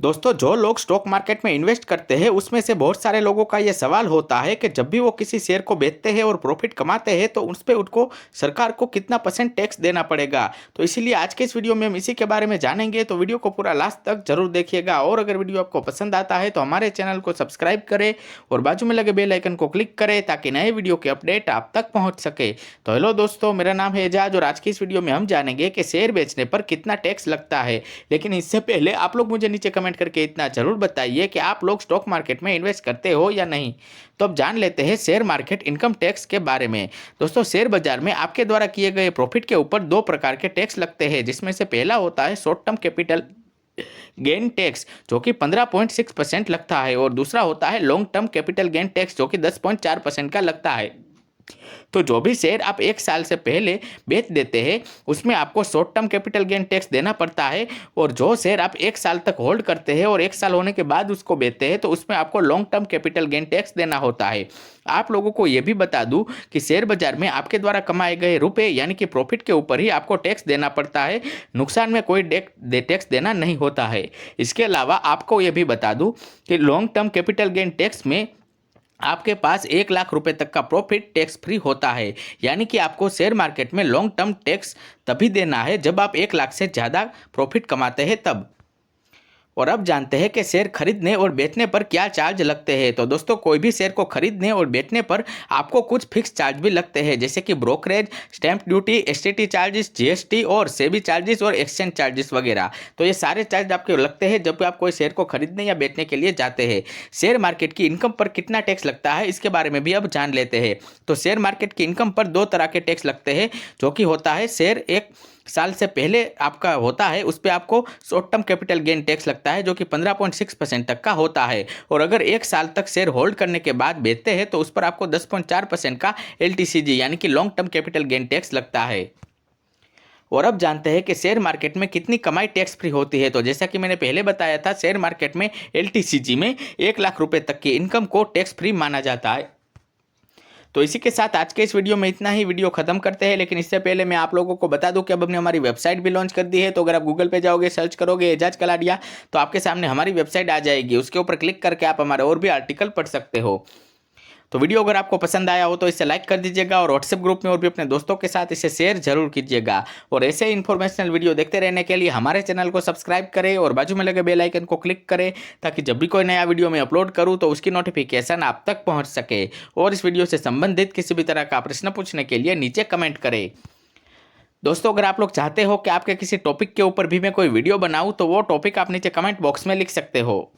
दोस्तों, जो लोग स्टॉक मार्केट में इन्वेस्ट करते हैं उसमें से बहुत सारे लोगों का ये सवाल होता है कि जब भी वो किसी शेयर को बेचते हैं और प्रॉफिट कमाते हैं तो उस पर उनको सरकार को कितना % टैक्स देना पड़ेगा। तो इसीलिए आज के इस वीडियो में हम इसी के बारे में जानेंगे, तो वीडियो को पूरा लास्ट तक जरूर देखिएगा। और अगर वीडियो आपको पसंद आता है तो हमारे चैनल को सब्सक्राइब करें और बाजू में लगे बेल आइकन को क्लिक करें ताकि नए वीडियो के अपडेट आप तक पहुँच सके। तो हेलो दोस्तों, मेरा नाम है एजाज और आज की इस वीडियो में हम जानेंगे कि शेयर बेचने पर कितना टैक्स लगता है। लेकिन इससे पहले आप लोग मुझे नीचे कमेंट करके इतना जरूर बताइए कि आप लोग स्टॉक मार्केट में इन्वेस्ट करते हो या नहीं। तो अब जान लेते हैं शेयर मार्केट इनकम टैक्स के बारे में। दोस्तों, शेयर बाजार में आपके द्वारा किए गए प्रॉफिट के ऊपर दो प्रकार के टैक्स लगते हैं, जिसमें से पहला होता है short term capital gain tax जो कि 15.6% लगता है और दूसरा होता है long term capital gain tax जो कि 10.4% का लगता है। तो जो भी शेयर आप एक साल से पहले बेच देते हैं उसमें आपको short term capital gain tax देना पड़ता है, और जो शेयर आप एक साल तक होल्ड करते हैं और एक साल होने के बाद उसको बेचते हैं तो उसमें आपको long term capital gain tax देना होता है। आप लोगों को यह भी बता दूं कि शेयर बाजार में आपके द्वारा कमाए गए रुपए यानी कि प्रॉफिट के ऊपर ही आपको टैक्स देना पड़ता है, नुकसान में कोई टैक्स देना नहीं होता है। इसके अलावा आपको यह भी बता दूं कि long term capital gain tax में आपके पास 1 लाख रुपए तक का प्रॉफिट टैक्स फ्री होता है, यानी कि आपको शेयर मार्केट में लॉन्ग टर्म टैक्स तभी देना है जब आप 1 लाख से ज़्यादा प्रॉफिट कमाते हैं तब। और अब जानते हैं कि शेयर खरीदने और बेचने पर क्या चार्ज लगते हैं। तो दोस्तों, कोई भी शेयर को खरीदने और बेचने पर आपको कुछ फिक्स चार्ज भी लगते हैं, जैसे कि brokerage, stamp duty, STT charges, GST और सेबी चार्जेस और एक्सचेंज चार्जेस वगैरह। तो ये सारे चार्ज आपके लगते हैं जब आप कोई शेयर को खरीदने या बेचने के लिए जाते हैं। शेयर मार्केट की इनकम पर कितना टैक्स लगता है इसके बारे में भी अब जान लेते हैं। तो शेयर मार्केट की इनकम पर दो तरह के टैक्स लगते हैं, जो कि होता है शेयर एक साल से पहले आपका होता है उस पर आपको short term capital gain tax लगता है जो कि 15.6% तक का होता है, और अगर एक साल तक शेयर होल्ड करने के बाद बेचते हैं तो उस पर आपको 10.4% का LTCG यानी कि long term capital gain tax लगता है। और अब जानते हैं कि शेयर मार्केट में कितनी कमाई टैक्स फ्री होती है। तो जैसा कि मैंने पहले बताया था, शेयर मार्केट में LTCG में 1 लाख रुपए तक की इनकम को टैक्स फ्री माना जाता है। तो इसी के साथ आज के इस वीडियो में इतना ही, वीडियो खत्म करते हैं। लेकिन इससे पहले मैं आप लोगों को बता दूं कि अब हमने हमारी वेबसाइट भी लॉन्च कर दी है। तो अगर आप गूगल पे जाओगे, सर्च करोगे एजाज कलाडिया, तो आपके सामने हमारी वेबसाइट आ जाएगी। उसके ऊपर क्लिक करके आप हमारे और भी आर्टिकल पढ़ सकते हो। तो वीडियो अगर आपको पसंद आया हो तो इसे लाइक कर दीजिएगा और व्हाट्सएप ग्रुप में और भी अपने दोस्तों के साथ इसे शेयर जरूर कीजिएगा। और ऐसे इन्फॉर्मेशनल वीडियो देखते रहने के लिए हमारे चैनल को सब्सक्राइब करें और बाजू में लगे बेल आइकन को क्लिक करें ताकि जब भी कोई नया वीडियो मैं अपलोड करूं तो उसकी नोटिफिकेशन आप तक पहुंच सके। और इस वीडियो से संबंधित किसी भी तरह का प्रश्न पूछने के लिए नीचे कमेंट करें। दोस्तों, अगर आप लोग चाहते हो कि आपके किसी टॉपिक के ऊपर भी मैं कोई वीडियो बनाऊं तो वो टॉपिक आप नीचे कमेंट बॉक्स में लिख सकते हो।